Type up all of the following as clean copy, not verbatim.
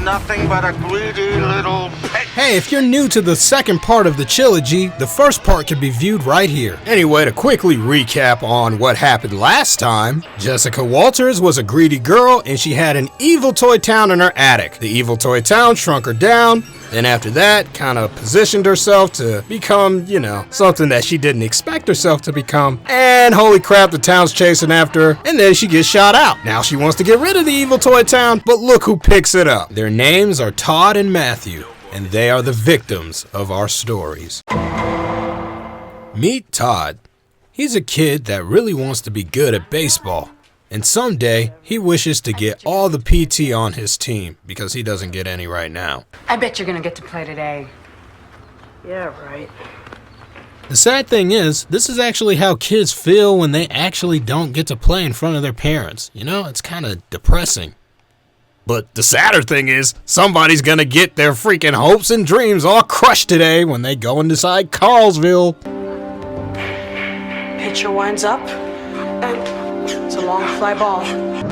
nothing but a greedy little pig. Hey, if you're new to the second part of the Chillogy, the first part can be viewed right here. Anyway, to quickly recap on what happened last time, Jessica Walters was a greedy girl and she had an evil toy town in her attic. The evil toy town shrunk her down. Then after that, kind of positioned herself to become, you know, something that she didn't expect herself to become. And holy crap, the town's chasing after her, and then she gets shot out. Now she wants to get rid of the evil toy town, but look who picks it up. Their names are Todd and Matthew, and they are the victims of our stories. Meet Todd. He's a kid that really wants to be good at baseball. And someday, he wishes to get all the PT on his team because he doesn't get any right now. I bet you're gonna get to play today. Yeah, right. The sad thing is, this is actually how kids feel when they actually don't get to play in front of their parents. You know, it's kind of depressing. But the sadder thing is, somebody's gonna get their freaking hopes and dreams all crushed today when they go inside Carlsville. Pitcher winds up, and it's a long fly ball.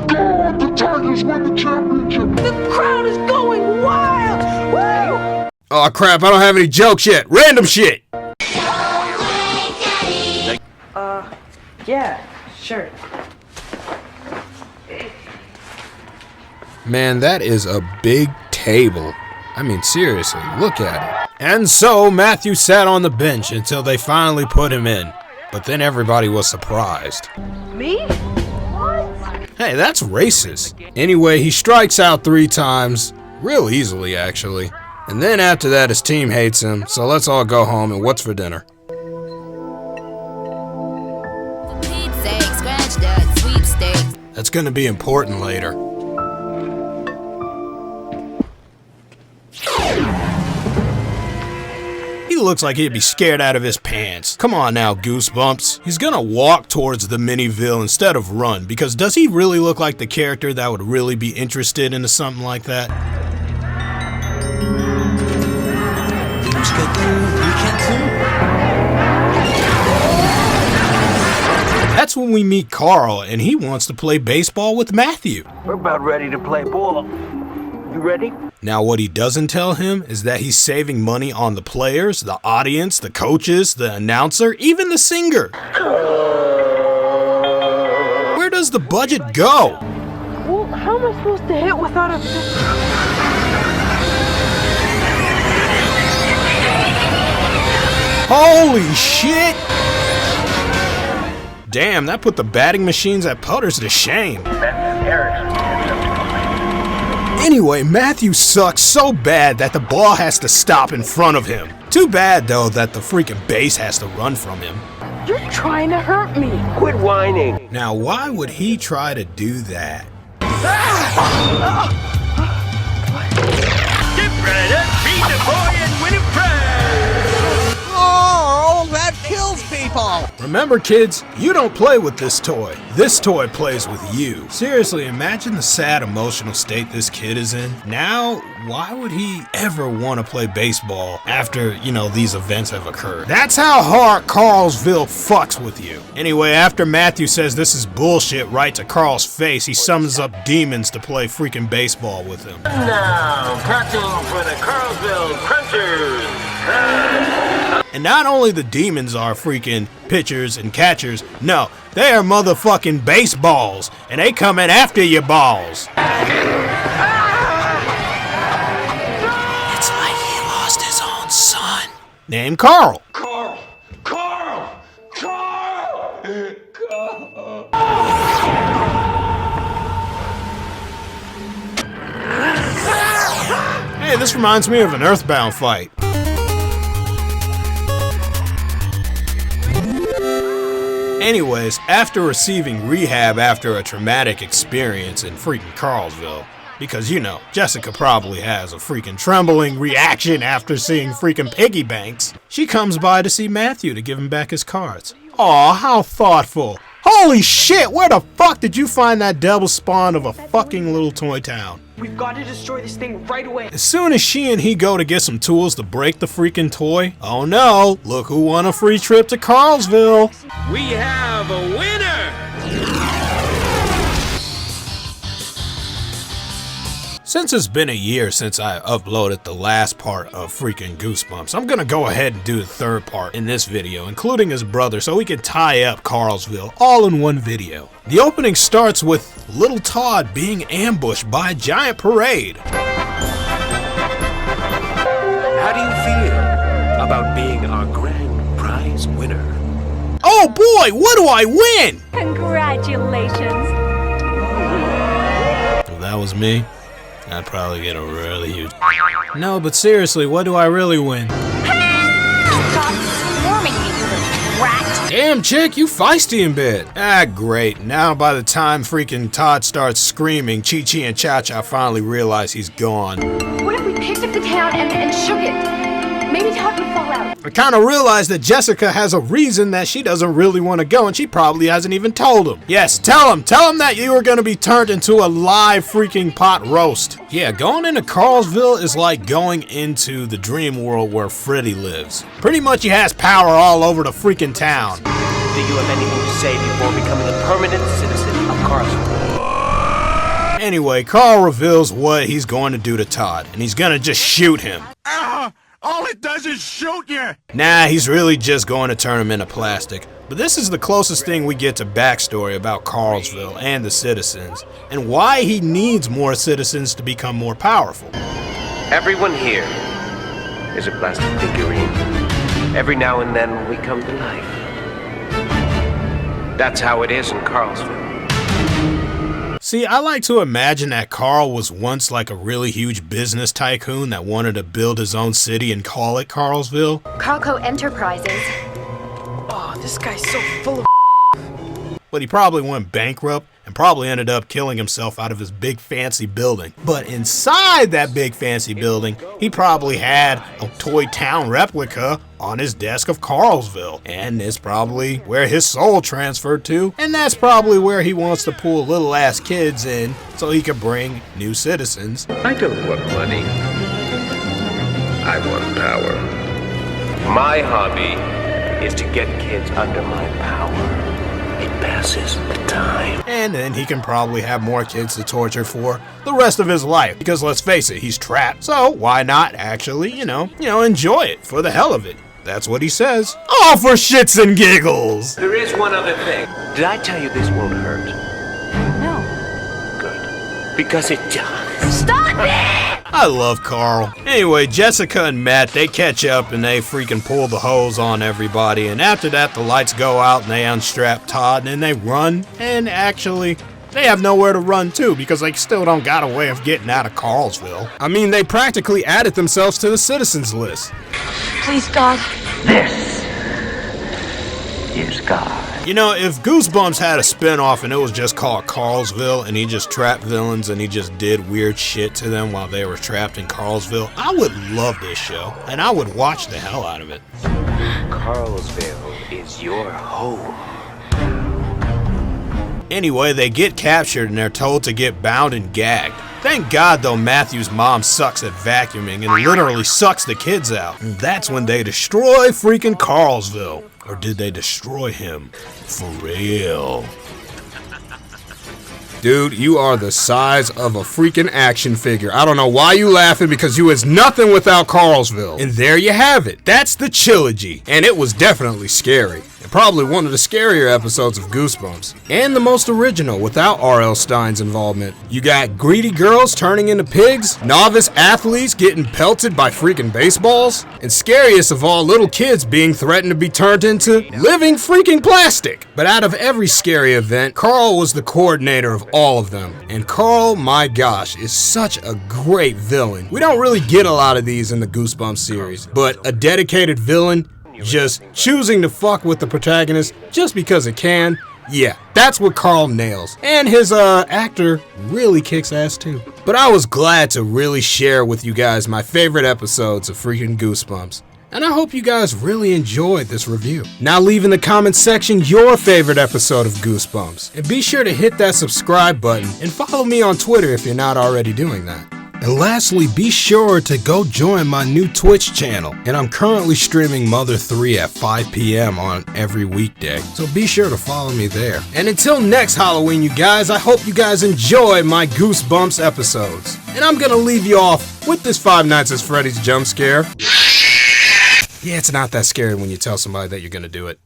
God, the Tigers won the championship. The crowd is going wild! Woo! Oh crap, I don't have any jokes yet. Random shit! Yeah, sure. Man, that is a big table. I mean, seriously, look at it. And so, Matthew sat on the bench until they finally put him in. But then everybody was surprised. Me? What? Hey, that's racist. Anyway, he strikes out 3 times, real easily actually. And then after that, his team hates him, so let's all go home and what's for dinner? That's gonna be important later. He looks like he'd be scared out of his pants. Come on now, Goosebumps. He's gonna walk towards the Miniville instead of run, because does he really look like the character that would really be interested into something like that? That's when we meet Carl, and he wants to play baseball with Matthew. We're about ready to play ball. You ready? Now what he doesn't tell him is that he's saving money on the players, the audience, the coaches, the announcer, even the singer. Where does the budget go? Well, how am I supposed to hit without a... Holy shit! Damn, that put the batting machines at putters to shame. Anyway, Matthew sucks so bad that the ball has to stop in front of him. Too bad though that the freaking base has to run from him. You're trying to hurt me. Quit whining. Now why would he try to do that? Get ready to beat the boy and win a prize. Oh, that kills people! Remember kids, you don't play with this toy. This toy plays with you. Seriously, imagine the sad emotional state this kid is in. Now, why would he ever want to play baseball after, you know, these events have occurred? That's how hard Carlsville fucks with you. Anyway, after Matthew says this is bullshit right to Carl's face, he summons up demons to play freaking baseball with him. Now, catching for the Carlsville Crunchers. And not only the demons are freaking pitchers and catchers, no, they are motherfucking baseballs, and they coming after your balls. It's like he lost his own son. Named Carl. Carl! Hey, this reminds me of an Earthbound fight. Anyways, after receiving rehab after a traumatic experience in freaking Carlsville, because you know, Jessica probably has a freaking trembling reaction after seeing freaking piggy banks, she comes by to see Matthew to give him back his cards. Aw, how thoughtful. Holy shit, where the fuck did you find that devil spawn of a fucking little toy town? We've got to destroy this thing right away. As soon as she and he go to get some tools to break the freaking toy, oh no, look who won a free trip to Carlsville. We have a winner! Since it's been a year since I uploaded the last part of freaking Goosebumps, I'm gonna go ahead and do the third part in this video, including his brother, so we can tie up Carlsville all in one video. The opening starts with little Todd being ambushed by a giant parade. How do you feel about being our grand prize winner? Oh boy, what do I win? Congratulations. If that was me, I'd probably get a really huge... No, but seriously, what do I really win? Stop swarming me, you little rat. Damn, chick, you feisty in bed. Ah, great. Now by the time freaking Todd starts screaming, Chi-Chi and Cha-Cha finally realize he's gone. What if we picked up the town and shook it? Maybe Todd would fall out. I kind of realized that Jessica has a reason that she doesn't really want to go, and she probably hasn't even told him. Yes, tell him that you are going to be turned into a live freaking pot roast. Yeah, going into Carlsville is like going into the dream world where Freddy lives. Pretty much he has power all over the freaking town. Do you have anything to say before becoming a permanent citizen of Carlsville? Anyway, Carl reveals what he's going to do to Todd, and he's going to just shoot him. All it does is shoot you. Nah, he's really just going to turn him into plastic. But this is the closest thing we get to backstory about Carlsville and the citizens, and why he needs more citizens to become more powerful. Everyone here is a plastic figurine. Every now and then we come to life. That's how it is in Carlsville. See, I like to imagine that Carl was once like a really huge business tycoon that wanted to build his own city and call it Carlsville. Carlco Enterprises. Oh, this guy's so full of But he probably went bankrupt and probably ended up killing himself out of his big fancy building. But inside that big fancy building, he probably had a toy town replica on his desk of Carlsville. And it's probably where his soul transferred to. And that's probably where he wants to pull little ass kids in so he can bring new citizens. I don't want money. I want power. My hobby is to get kids under my power. It passes the time. And then he can probably have more kids to torture for the rest of his life. Because let's face it, he's trapped. So why not actually, you know, enjoy it for the hell of it. That's what he says. All for shits and giggles. There is one other thing. Did I tell you this won't hurt? No. Good. Because it does. Stop it! I love Carl. Anyway, Jessica and Matt, they catch up and they freaking pull the hose on everybody. And after that, the lights go out and they unstrap Todd and then they run. And actually, they have nowhere to run to because they still don't got a way of getting out of Carlsville. I mean, they practically added themselves to the citizens list. Please, God. This is God. You know, if Goosebumps had a spin-off and it was just called Carlsville and he just trapped villains and he just did weird shit to them while they were trapped in Carlsville, I would love this show and I would watch the hell out of it. Carlsville is your home. Anyway, they get captured and they're told to get bound and gagged. Thank God though Matthew's mom sucks at vacuuming and literally sucks the kids out. And that's when they destroy freaking Carlsville. Or did they destroy him? For real. Dude, you are the size of a freaking action figure. I don't know why you laughing because you is nothing without Carlsville. And there you have it. That's the Chillogy. And it was definitely scary. And probably one of the scarier episodes of Goosebumps. And the most original without R.L. Stein's involvement. You got greedy girls turning into pigs, novice athletes getting pelted by freaking baseballs, and scariest of all, little kids being threatened to be turned into living freaking plastic. But out of every scary event, Carl was the coordinator of all of them. And Carl, my gosh, is such a great villain. We don't really get a lot of these in the Goosebumps series, but a dedicated villain just choosing to fuck with the protagonist just because it can, yeah, that's what Carl nails. And his actor really kicks ass too. But I was glad to really share with you guys my favorite episodes of freaking Goosebumps. And I hope you guys really enjoyed this review. Now leave in the comments section your favorite episode of Goosebumps. And be sure to hit that subscribe button and follow me on Twitter if you're not already doing that. And lastly, be sure to go join my new Twitch channel. And I'm currently streaming Mother 3 at 5 p.m. on every weekday. So be sure to follow me there. And until next Halloween, you guys, I hope you guys enjoy my Goosebumps episodes. And I'm gonna leave you off with this Five Nights at Freddy's jump scare. Yeah, it's not that scary when you tell somebody that you're gonna do it.